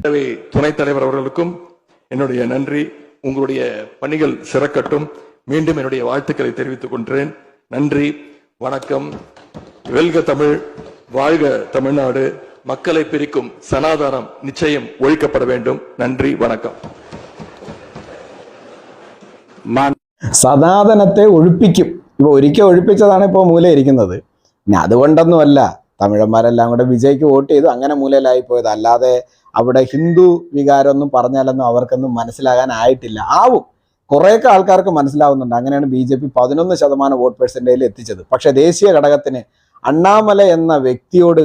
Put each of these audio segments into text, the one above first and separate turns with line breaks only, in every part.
பேரவை துணைத் தலைவர் அவர்களுக்கும் என்னுடைய நன்றி. உங்களுடைய பணிகள் சிறக்கட்டும். மீண்டும் என்னுடைய வாழ்த்துக்களை தெரிவித்துக் கொள்கிறேன். நன்றி, வணக்கம். வெல்க தமிழ், வாழ்க தமிழ்நாடு. மக்களை பிரிக்கும் சனாதானம் நிச்சயம் ஒழிக்கப்பட வேண்டும். நன்றி, வணக்கம்.
സനാതനത്തെ ഒഴിപ്പിക്കും. ഇപ്പോൾ ഒരിക്കൽ ഒഴിപ്പിച്ചതാണ് ഇപ്പോൾ മൂലയിരിക്കുന്നത്. ഇനി അതുകൊണ്ടൊന്നുമല്ല തമിഴന്മാരെല്ലാം കൂടെ വിജയ്ക്ക് വോട്ട് ചെയ്തു അങ്ങനെ മൂലയിലായി പോയത്. അല്ലാതെ അവിടെ ഹിന്ദു വികാരമൊന്നും പറഞ്ഞാലൊന്നും അവർക്കൊന്നും മനസ്സിലാകാനായിട്ടില്ല. ആവും, കുറേയൊക്കെ ആൾക്കാർക്ക് മനസ്സിലാവുന്നുണ്ട്. അങ്ങനെയാണ് BJP 11% വോട്ട് പെർസെൻറ്റേജിൽ എത്തിച്ചത്. പക്ഷേ ദേശീയ ഘടകത്തിന് അണ്ണാമല എന്ന വ്യക്തിയോട്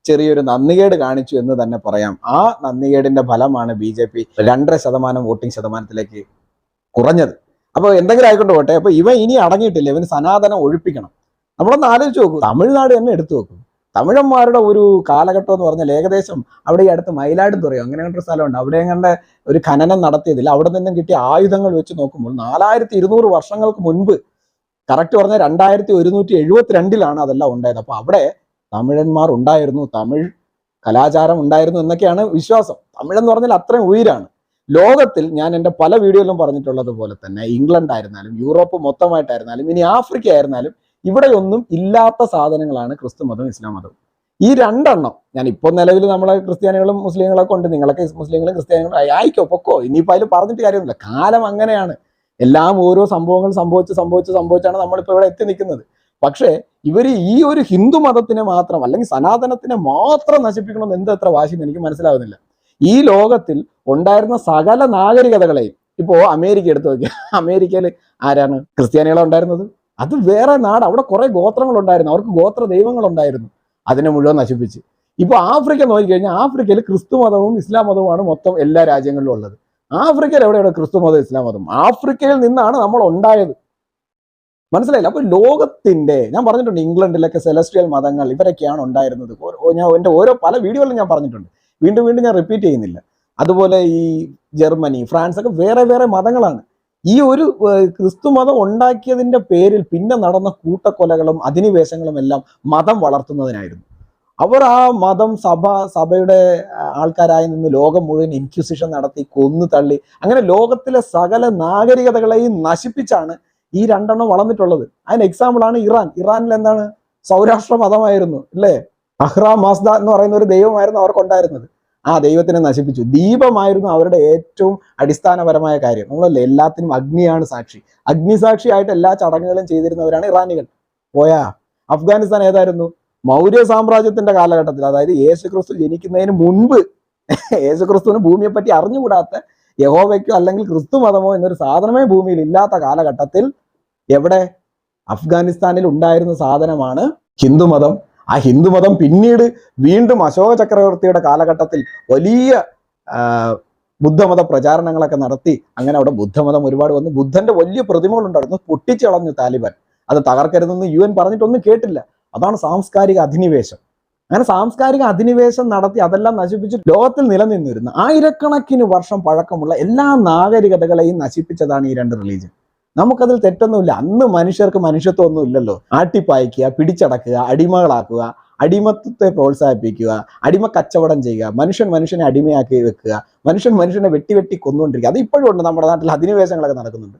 ചെറിയൊരു നന്ദികേട് കാണിച്ചു എന്ന് തന്നെ പറയാം. ആ നന്ദികേടിന്റെ ഫലമാണ് BJP 2.5% വോട്ടിംഗ് ശതമാനത്തിലേക്ക് കുറഞ്ഞത്. അപ്പോൾ എന്തെങ്കിലും ആയിക്കൊണ്ട് പോട്ടെ. അപ്പോൾ ഇവ ഇനി അടങ്ങിയിട്ടില്ല, ഇവന് സനാതനം ഒഴിപ്പിക്കണം. നമ്മളൊന്ന് ആലോചിച്ച് നോക്കൂ, തമിഴ്നാട് തന്നെ എടുത്തു നോക്കും. തമിഴന്മാരുടെ ഒരു കാലഘട്ടം എന്ന് പറഞ്ഞാൽ ഏകദേശം അവിടെ ഈ അടുത്ത് മയിലാടുംതുറയോ അങ്ങനെ ഒരു സ്ഥലമുണ്ട്, അവിടെ കണ്ട ഒരു ഖനനം നടത്തിയതിൽ അവിടെ നിന്നും കിട്ടിയ ആയുധങ്ങൾ വെച്ച് നോക്കുമ്പോൾ 4200 വർഷങ്ങൾക്ക് മുൻപ്, കറക്റ്റ് പറഞ്ഞാൽ 2172 അതെല്ലാം ഉണ്ടായത്. അപ്പോൾ അവിടെ തമിഴന്മാർ ഉണ്ടായിരുന്നു, തമിഴ് കലാചാരം ഉണ്ടായിരുന്നു എന്നൊക്കെയാണ് വിശ്വാസം. തമിഴെന്ന് പറഞ്ഞാൽ അത്രയും ഉയരാണ്. ലോകത്തിൽ ഞാൻ എൻ്റെ പല വീഡിയോയിലും പറഞ്ഞിട്ടുള്ളത് പോലെ തന്നെ ഇംഗ്ലണ്ട് ആയിരുന്നാലും യൂറോപ്പ് മൊത്തമായിട്ടായിരുന്നാലും ഇനി ആഫ്രിക്ക ആയിരുന്നാലും ഇവിടെയൊന്നും ഇല്ലാത്ത സാധനങ്ങളാണ് ക്രിസ്തു മതവും ഇസ്ലാം മതവും. ഈ രണ്ടെണ്ണം ഞാൻ ഇപ്പോൾ നിലവിൽ നമ്മളെ ക്രിസ്ത്യാനികളും മുസ്ലിങ്ങളൊക്കെ ഉണ്ട്. നിങ്ങളൊക്കെ മുസ്ലിങ്ങളും ക്രിസ്ത്യാനികളും ആയിക്കോ പൊക്കോ, ഇനിയിപ്പോൾ അതിൽ പറഞ്ഞിട്ട് കാര്യമൊന്നുമില്ല. കാലം അങ്ങനെയാണ്. എല്ലാം ഓരോ സംഭവങ്ങൾ സംഭവിച്ചാണ് നമ്മളിപ്പോൾ ഇവിടെ എത്തി നിൽക്കുന്നത്. പക്ഷേ ഇവർ ഈ ഒരു ഹിന്ദു മതത്തിനെ മാത്രം അല്ലെങ്കിൽ സനാതനത്തിനെ മാത്രം നശിപ്പിക്കണമെന്ന് എത്ര വാശിന്ന് എനിക്ക് മനസ്സിലാവുന്നില്ല. ഈ ലോകത്തിൽ ഉണ്ടായിരുന്ന സകല നാഗരികതകളെയും ഇപ്പോൾ അമേരിക്ക എടുത്തു നോക്കിയാൽ അമേരിക്കയിൽ ആരാണ് ക്രിസ്ത്യാനികളെ ഉണ്ടായിരുന്നത്? അത് വേറെ നാട്, അവിടെ കുറെ ഗോത്രങ്ങൾ ഉണ്ടായിരുന്നു, അവർക്ക് ഗോത്ര ദൈവങ്ങൾ ഉണ്ടായിരുന്നു. അതിനെ മുഴുവൻ നശിപ്പിച്ച്. ഇപ്പോൾ ആഫ്രിക്ക നോക്കിക്കഴിഞ്ഞാൽ ആഫ്രിക്കയിൽ ക്രിസ്തു മതവും ഇസ്ലാം മതവുമാണ് മൊത്തം എല്ലാ രാജ്യങ്ങളിലും ഉള്ളത്. ആഫ്രിക്കയിൽ എവിടെയാണ് ക്രിസ്തു മതവും ഇസ്ലാം മതവും? ആഫ്രിക്കയിൽ നിന്നാണ് നമ്മൾ ഉണ്ടായത്. മനസ്സിലായില്ല? അപ്പോൾ ലോകത്തിന്റെ, ഞാൻ പറഞ്ഞിട്ടുണ്ട്, ഇംഗ്ലണ്ടിലൊക്കെ സെലസ്റ്റിയൽ മതങ്ങൾ ഇവരൊക്കെയാണ് ഉണ്ടായിരുന്നത്. ഞാൻ എൻ്റെ പല വീഡിയോയിലും ഞാൻ പറഞ്ഞിട്ടുണ്ട്, വീണ്ടും ഞാൻ റിപ്പീറ്റ് ചെയ്യുന്നില്ല. അതുപോലെ ഈ ജർമ്മനി, ഫ്രാൻസ് ഒക്കെ വേറെ വേറെ മതങ്ങളാണ്. ഈ ഒരു ക്രിസ്തു മതം ഉണ്ടാക്കിയതിന്റെ പേരിൽ പിന്നെ നടന്ന കൂട്ടക്കൊലകളും അധിനിവേശങ്ങളും എല്ലാം മതം വളർത്തുന്നതിനായിരുന്നു. അവർ ആ മതം സഭയുടെ ആൾക്കാരായി നിന്ന് ലോകം മുഴുവൻ ഇൻക്വിസിഷൻ നടത്തി കൊന്നു തള്ളി. അങ്ങനെ ലോകത്തിലെ സകല നാഗരികതകളെയും നശിപ്പിച്ചാണ് ഈ രണ്ടെണ്ണം വളർന്നിട്ടുള്ളത്. അതിന് എക്സാമ്പിളാണ് ഇറാൻ. ഇറാനിൽ എന്താണ്? സൗരാഷ്ട്ര മതമായിരുന്നു അല്ലേ? അഹ്റാ മാസ്ദ എന്ന് പറയുന്ന ഒരു ദൈവമായിരുന്നു അവർക്കുണ്ടായിരുന്നത്. ആ ദൈവത്തിനെ നശിപ്പിച്ചു. ദീപമായിരുന്നു അവരുടെ ഏറ്റവും അടിസ്ഥാനപരമായ കാര്യം. നമ്മളല്ലേ എല്ലാത്തിനും അഗ്നിയാണ് സാക്ഷി. അഗ്നിസാക്ഷിയായിട്ട് എല്ലാ ചടങ്ങുകളും ചെയ്തിരുന്നവരാണ് ഇറാനികൾ. പോയാ അഫ്ഗാനിസ്ഥാൻ ഏതായിരുന്നു? മൗര്യ സാമ്രാജ്യത്തിന്റെ കാലഘട്ടത്തിൽ, അതായത് യേശുക്രിസ്തു ജനിക്കുന്നതിന് മുൻപ്, യേശുക്രിസ്തുവിന് ഭൂമിയെ പറ്റി അറിഞ്ഞുകൂടാത്ത, യഹോവയ്ക്കോ അല്ലെങ്കിൽ ക്രിസ്തു മതമോ എന്നൊരു സാധനമേ ഭൂമിയിൽ ഇല്ലാത്ത കാലഘട്ടത്തിൽ എവിടെ? അഫ്ഗാനിസ്ഥാനിൽ ഉണ്ടായിരുന്ന സാധനമാണ് ഹിന്ദുമതം. ആ ഹിന്ദുമതം പിന്നീട് വീണ്ടും അശോക ചക്രവർത്തിയുടെ കാലഘട്ടത്തിൽ വലിയ ബുദ്ധമത പ്രചാരണങ്ങളൊക്കെ നടത്തി. അങ്ങനെ അവിടെ ബുദ്ധമതം ഒരുപാട് വന്നു. ബുദ്ധന്റെ വലിയ പ്രതിമകളുണ്ടായിരുന്നു, പൊട്ടിച്ചളഞ്ഞു താലിബാൻ. അത് തകർക്കരുതെന്ന് UN പറഞ്ഞിട്ടൊന്നും കേട്ടില്ല. അതാണ് സാംസ്കാരിക അധിനിവേശം. അങ്ങനെ സാംസ്കാരിക അധിനിവേശം നടത്തി അതെല്ലാം നശിപ്പിച്ച് ലോകത്തിൽ നിലനിന്നിരുന്ന ആയിരക്കണക്കിന് വർഷം പഴക്കമുള്ള എല്ലാ നാഗരികതകളെയും നശിപ്പിച്ചതാണ് ഈ രണ്ട് റിലീജിയൻ. നമുക്കതിൽ തെറ്റൊന്നുമില്ല. അന്ന് മനുഷ്യർക്ക് മനുഷ്യത്വം ഒന്നും ഇല്ലല്ലോ. ആട്ടിപ്പായിക്കുക, പിടിച്ചടക്കുക, അടിമകളാക്കുക, അടിമത്വത്തെ പ്രോത്സാഹിപ്പിക്കുക, അടിമ കച്ചവടം ചെയ്യുക, മനുഷ്യനെ അടിമയാക്കി വെക്കുക, മനുഷ്യനെ വെട്ടി കൊന്നുകൊണ്ടിരിക്കുക. അത് ഇപ്പോഴും ഉണ്ട് നമ്മുടെ നാട്ടിൽ. അധിനിവേശങ്ങളൊക്കെ നടക്കുന്നുണ്ട്.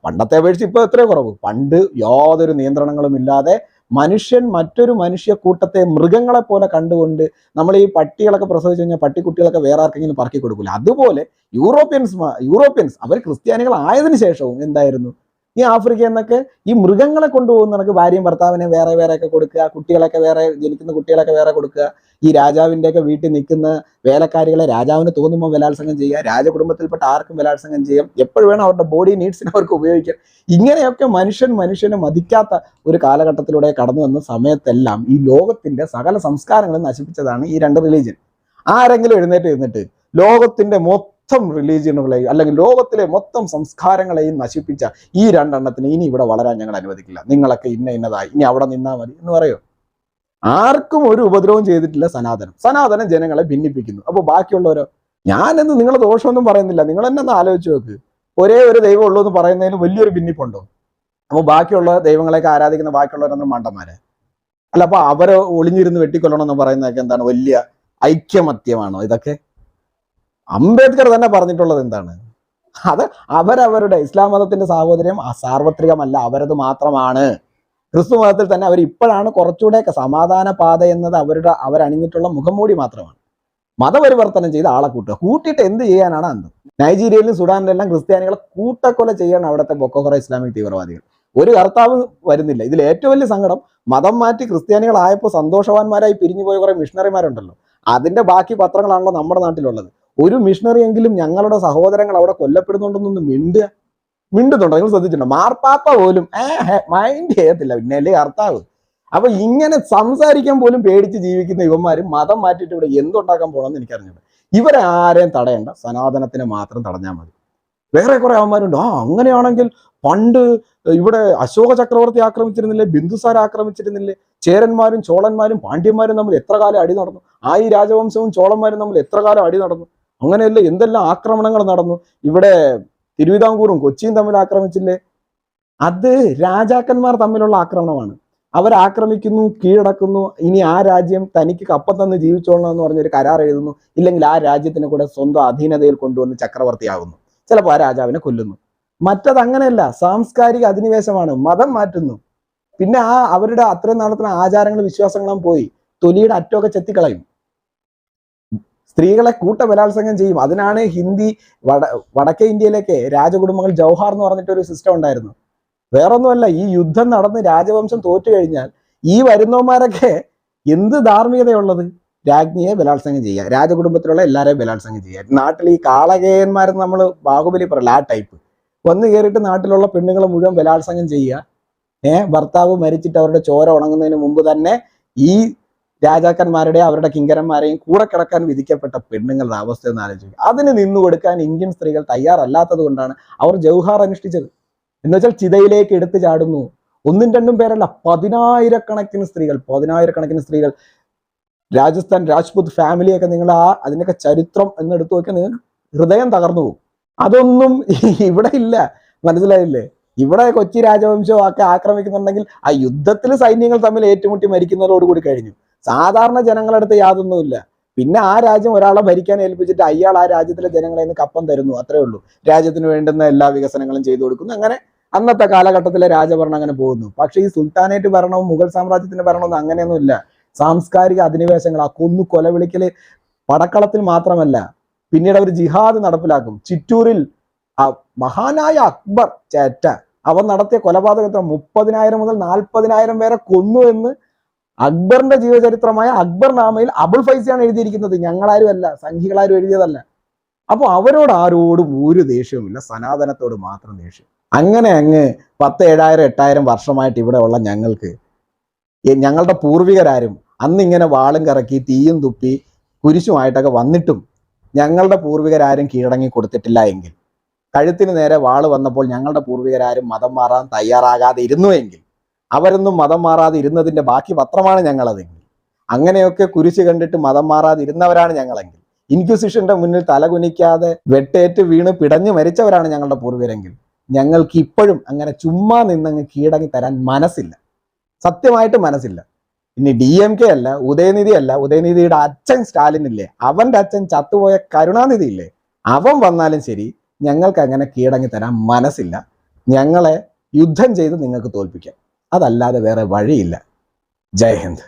പണ്ടത്തെ അപേക്ഷിച്ച് ഇപ്പോൾ എത്രയോ കുറവ്. പണ്ട് യാതൊരു നിയന്ത്രണങ്ങളും ഇല്ലാതെ മനുഷ്യൻ മറ്റൊരു മനുഷ്യ കൂട്ടത്തെ മൃഗങ്ങളെ പോലെ കണ്ടുകൊണ്ട് നമ്മൾ ഈ പട്ടികളൊക്കെ പ്രസവിച്ചു കഴിഞ്ഞാൽ പട്ടിക്കുട്ടികളൊക്കെ വേറെ ആർക്കെങ്കിലും പറക്കി കൊടുക്കില്ല. അതുപോലെ യൂറോപ്യൻസ് അവർ ക്രിസ്ത്യാനികൾ ആയതിനു ശേഷവും എന്തായിരുന്നു? ഈ ആഫ്രിക്കയിൽ നിന്നൊക്കെ ഈ മൃഗങ്ങളെ കൊണ്ടുപോകുന്ന കണക്ക് ഭാര്യയും ഭർത്താവിനെ വേറെ ഒക്കെ കൊടുക്കുക, കുട്ടികളൊക്കെ വേറെ, ജനിക്കുന്ന കുട്ടികളൊക്കെ വേറെ കൊടുക്കുക. ഈ രാജാവിൻ്റെയൊക്കെ വീട്ടിൽ നിൽക്കുന്ന വേലക്കാരികളെ രാജാവിന് തോന്നുമ്പോൾ ബലാത്സംഗം ചെയ്യുക, രാജകുടുംബത്തിൽപ്പെട്ട ആർക്കും ബലാത്സംഗം ചെയ്യാം, എപ്പോഴും വേണം അവരുടെ ബോഡി നീഡ്സിന് അവർക്ക് ഉപയോഗിക്കാം. ഇങ്ങനെയൊക്കെ മനുഷ്യനെ മതിക്കാത്ത ഒരു കാലഘട്ടത്തിലൂടെ കടന്നു വന്ന സമയത്തെല്ലാം ഈ ലോകത്തിന്റെ സകല സംസ്കാരങ്ങളും നശിപ്പിച്ചതാണ് ഈ രണ്ട് റിലീജിയൻ. ആരെങ്കിലും എഴുന്നേറ്റ് ലോകത്തിന്റെ മൊത്തം റിലീജിയനുകളെയും അല്ലെങ്കിൽ ലോകത്തിലെ മൊത്തം സംസ്കാരങ്ങളെയും നശിപ്പിച്ച ഈ രണ്ടെണ്ണത്തിന് ഇനി ഇവിടെ വളരാൻ ഞങ്ങൾ അനുവദിക്കില്ല, നിങ്ങളൊക്കെ ഇന്നതായി, ഇനി അവിടെ നിന്നാൽ മതി എന്ന് പറയോ? ആർക്കും ഒരു ഉപദ്രവം ചെയ്തിട്ടില്ല സനാതനം ജനങ്ങളെ ഭിന്നിപ്പിക്കുന്നു. അപ്പോൾ ബാക്കിയുള്ളവരോ? ഞാനെന്ന് നിങ്ങളെ ദോഷമൊന്നും പറയുന്നില്ല. നിങ്ങൾ എന്നെ ഒന്ന് ആലോചിച്ച് നോക്ക്. ഒരേ ഒരു ദൈവം ഉള്ളൂ എന്ന് പറയുന്നതിന് വലിയൊരു ഭിന്നിപ്പുണ്ടോ? അപ്പോൾ ബാക്കിയുള്ള ദൈവങ്ങളെയൊക്കെ ആരാധിക്കുന്ന ബാക്കിയുള്ളവരൊന്നും മണ്ടന്മാരെ അല്ല. അപ്പൊ അവരെ ഒളിഞ്ഞിരുന്ന് വെട്ടിക്കൊല്ലണം എന്ന് പറയുന്നതൊക്കെ എന്താണ്? വലിയ ഐക്യമത്യമാണോ ഇതൊക്കെ? അംബേദ്കർ തന്നെ പറഞ്ഞിട്ടുള്ളത് എന്താണ്? അത് അവരവരുടെ ഇസ്ലാം മതത്തിന്റെ സാഹോദര്യം സാർവത്രികമല്ല, അവരത് മാത്രമാണ്. ക്രിസ്തു മതത്തിൽ തന്നെ അവർ ഇപ്പോഴാണ് കുറച്ചുകൂടെയൊക്കെ സമാധാന പാത എന്നത് അവരണിഞ്ഞിട്ടുള്ള മുഖംമൂടി മാത്രമാണ്. മതപരിവർത്തനം ചെയ്ത് ആളെ കൂട്ടിയിട്ട് എന്ത് ചെയ്യാനാണ് അന്ന്? നൈജീരിയയിലും സുഡാനിലും എല്ലാം ക്രിസ്ത്യാനികളെ കൂട്ടക്കൊല ചെയ്യാണ് അവിടുത്തെ ബൊക്കോ ഹറാം ഇസ്ലാമിക് തീവ്രവാദികൾ. ഒരു കർത്താവ് വരുന്നില്ല. ഇതിൽ ഏറ്റവും വലിയ സങ്കടം, മതം മാറ്റി ക്രിസ്ത്യാനികളായപ്പോൾ സന്തോഷവാന്മാരായി പിരിഞ്ഞു പോയ കുറെ മിഷണറിമാരുണ്ടല്ലോ, അതിന്റെ ബാക്കി പത്രങ്ങളാണല്ലോ നമ്മുടെ നാട്ടിലുള്ളത്. ഒരു മിഷണറി എങ്കിലും ഞങ്ങളുടെ സഹോദരങ്ങൾ അവിടെ കൊല്ലപ്പെടുന്നുണ്ടെന്നൊന്ന് മിണ്ടുന്നുണ്ടോ? നിങ്ങൾ ശ്രദ്ധിച്ചിട്ടുണ്ടോ? മാർപ്പാപ്പ പോലും മൈൻഡ് ചെയ്യത്തില്ല, പിന്നല്ലേ കർത്താവ്. അപ്പൊ ഇങ്ങനെ സംസാരിക്കാൻ പോലും പേടിച്ച് ജീവിക്കുന്ന ഇവന്മാര് മതം മാറ്റിയിട്ട് ഇവിടെ എന്തുണ്ടാക്കാൻ പോകണമെന്ന് എനിക്കറിഞ്ഞില്ല. ഇവരെ ആരെയും തടയണ്ട, സനാതനത്തിനെ മാത്രം തടഞ്ഞാൽ മതി. വേറെ കുറെ അവന്മാരുണ്ട്, അങ്ങനെയാണെങ്കിൽ പണ്ട് ഇവിടെ അശോക ചക്രവർത്തി ആക്രമിച്ചിരുന്നില്ലേ, ബിന്ദുസാർ ആക്രമിച്ചിരുന്നില്ലേ, ചേരന്മാരും ചോളന്മാരും പാണ്ഡ്യന്മാരും തമ്മിൽ എത്ര കാലം അടി നടന്നു, ആയി രാജവംശവും ചോളന്മാരും തമ്മിൽ എത്ര കാലം അടി നടന്നു, അങ്ങനെയല്ലേ എന്തെല്ലാം ആക്രമണങ്ങൾ നടന്നു. ഇവിടെ തിരുവിതാംകൂറും കൊച്ചിയും തമ്മിൽ ആക്രമിച്ചില്ലേ, അത് രാജാക്കന്മാർ തമ്മിലുള്ള ആക്രമണമാണ്. അവരാക്രമിക്കുന്നു, കീഴടക്കുന്നു, ഇനി ആ രാജ്യം തനിക്ക് കപ്പം തന്ന് ജീവിച്ചോളണം എന്ന് പറഞ്ഞൊരു കരാർ എഴുതുന്നു, ഇല്ലെങ്കിൽ ആ രാജ്യത്തിനെ കൂടെ സ്വന്തം അധീനതയിൽ കൊണ്ടുവന്ന് ചക്രവർത്തിയാകുന്നു, ചിലപ്പോൾ ആ രാജാവിനെ കൊല്ലുന്നു. മറ്റത് അങ്ങനെയല്ല, സാംസ്കാരിക അധിനിവേശമാണ്, മതം മാറ്റുന്നു. പിന്നെ അവരുടെ അത്രയും നാളത്തിന് ആചാരങ്ങളും വിശ്വാസങ്ങളും പോയി, തൊലിയുടെ അറ്റമൊക്കെ ചെത്തിക്കളയും, സ്ത്രീകളെ ബലാത്സംഗം ചെയ്യും. അതിനാണ് വടക്കേ ഇന്ത്യയിലേക്ക് രാജകുടുംബങ്ങൾ ജൗഹാർ എന്ന് പറഞ്ഞിട്ടൊരു സിസ്റ്റം ഉണ്ടായിരുന്നു. വേറൊന്നുമല്ല, ഈ യുദ്ധം നടന്ന് രാജവംശം തോറ്റു കഴിഞ്ഞാൽ ഈ വരുന്നവന്മാരൊക്കെ എന്ത് ധാർമ്മികതയുള്ളത്? രാജ്ഞിയെ ബലാത്സംഗം ചെയ്യുക, രാജകുടുംബത്തിലുള്ള എല്ലാവരെയും ബലാത്സംഗം ചെയ്യുക. നാട്ടിൽ ഈ കാളകേയന്മാരെന്ന് നമ്മൾ ബാഹുബലി പറയില്ല, ആ ടൈപ്പ് വന്ന് കയറിയിട്ട് നാട്ടിലുള്ള പെണ്ണുങ്ങളെ മുഴുവൻ ബലാത്സംഗം ചെയ്യുക. ഭർത്താവ് മരിച്ചിട്ട് അവരുടെ ചോര ഉണങ്ങുന്നതിന് മുമ്പ് തന്നെ ഈ രാജാക്കന്മാരുടെയും അവരുടെ കിങ്കരന്മാരെയും കൂടെ കിടക്കാൻ വിധിക്കപ്പെട്ട പെണ്ണുങ്ങളുടെ അവസ്ഥ എന്ന് ആലോചിക്കുക. അതിന് നിന്നു കൊടുക്കാൻ ഇന്ത്യൻ സ്ത്രീകൾ തയ്യാറല്ലാത്തത് കൊണ്ടാണ് അവർ ജൗഹാർ അനുഷ്ഠിച്ചത്. എന്ന് വെച്ചാൽ ചിതയിലേക്ക് എടുത്തു ചാടുന്നു. ഒന്നും രണ്ടും പേരല്ല, പതിനായിരക്കണക്കിന് സ്ത്രീകൾ. രാജസ്ഥാൻ രാജ്പുത് ഫാമിലിയൊക്കെ നിങ്ങൾ അതിനൊക്കെ ചരിത്രം എന്നെടുത്തു നോക്കിയാൽ നിങ്ങൾക്ക് ഹൃദയം തകർന്നു പോകും. അതൊന്നും ഇവിടെ ഇല്ല, മനസ്സിലായില്ലേ? ഇവിടെ കൊച്ചി രാജവംശവും ഒക്കെ ആക്രമിക്കുന്നുണ്ടെങ്കിൽ ആ യുദ്ധത്തിൽ സൈന്യങ്ങൾ തമ്മിൽ ഏറ്റുമുട്ടി മരിക്കുന്നതോടുകൂടി കഴിഞ്ഞു. സാധാരണ ജനങ്ങളടുത്ത് യാതൊന്നുമില്ല. പിന്നെ ആ രാജ്യം ഒരാളെ ഭരിക്കാൻ ഏൽപ്പിച്ചിട്ട് അയാൾ ആ രാജ്യത്തിലെ ജനങ്ങളെ നിന്ന് കപ്പം തരുന്നു, അത്രേ ഉള്ളൂ. രാജ്യത്തിന് വേണ്ടുന്ന എല്ലാ വികസനങ്ങളും ചെയ്തു കൊടുക്കുന്നു. അങ്ങനെ അന്നത്തെ കാലഘട്ടത്തിലെ രാജഭരണം അങ്ങനെ പോകുന്നു. പക്ഷേ ഈ സുൽത്താനേറ്റ് ഭരണവും മുഗൾ സാമ്രാജ്യത്തിന്റെ ഭരണമൊന്നും അങ്ങനെയൊന്നുമില്ല. സാംസ്കാരിക അധിനിവേശങ്ങൾ, ആ കൊലവിളിക്കല് പടക്കളത്തിൽ മാത്രമല്ല, പിന്നീട് അവർ ജിഹാദ് നടപ്പിലാക്കും. ചിറ്റൂരിൽ മഹാനായ അക്ബർ ചേറ്റ അവൻ നടത്തിയ കൊലപാതകത്തിൽ 30,000 മുതൽ 40,000 പേരെ കൊന്നു എന്ന് അക്ബറിന്റെ ജീവചരിത്രമായ അക്ബർ നാമയിൽ അബുൾ ഫൈസിയാണ് എഴുതിയിരിക്കുന്നത്. ഞങ്ങളാരും അല്ല, സംഘികളാരും എഴുതിയതല്ല. അപ്പോൾ അവരോട് ആരോടും ഒരു ദേഷ്യവുമില്ല, സനാതനത്തോട് മാത്രം ദേഷ്യം. അങ്ങനെ അങ്ങ് 10, 7,000, 8,000 വർഷമായിട്ട് ഇവിടെ ഉള്ള ഞങ്ങൾക്ക്, ഞങ്ങളുടെ പൂർവികരാരും അന്നിങ്ങനെ വാളും കറക്കി തീയും തുപ്പി കുരിശുമായിട്ടൊക്കെ വന്നിട്ടും ഞങ്ങളുടെ പൂർവികരാരും കീഴടങ്ങി കൊടുത്തിട്ടില്ല എങ്കിൽ, കഴുത്തിന് നേരെ വാള് വന്നപ്പോൾ ഞങ്ങളുടെ പൂർവികരാരും മതം മാറാൻ തയ്യാറാകാതെ ഇരുന്നുവെങ്കിൽ, അവരൊന്നും മതം മാറാതെ ഇരുന്നതിന്റെ ബാക്കി പത്രമാണ് ഞങ്ങളതെങ്കിൽ, അങ്ങനെയൊക്കെ കുരിശ് കണ്ടിട്ട് മതം മാറാതെ ഇരുന്നവരാണ് ഞങ്ങളെങ്കിൽ, ഇൻക്വിസിഷന്റെ മുന്നിൽ തലകുനിക്കാതെ വെട്ടേറ്റ് വീണ് പിടഞ്ഞു മരിച്ചവരാണ് ഞങ്ങളുടെ പൂർവികരെങ്കിൽ, ഞങ്ങൾക്ക് ഇപ്പോഴും അങ്ങനെ ചുമ്മാ നിന്നങ്ങ് കീഴടങ്ങി തരാൻ മനസ്സില്ല, സത്യമായിട്ട് മനസ്സില്ല. ഇനി DMK അല്ല, ഉദയനിധി അല്ല, ഉദയനിധിയുടെ അച്ഛൻ സ്റ്റാലിനില്ലേ, അവന്റെ അച്ഛൻ ചത്തുപോയ കരുണാനിധി ഇല്ലേ, അവൻ വന്നാലും ശരി, ഞങ്ങൾക്ക് അങ്ങനെ കീഴടങ്ങി തരാൻ മനസ്സില്ല. ഞങ്ങളെ യുദ്ധം ചെയ്ത് നിങ്ങൾക്ക് തോൽപ്പിക്കാം, അതല്ലാതെ വേറെ വഴിയില്ല. ജയ് ഹിന്ദ്.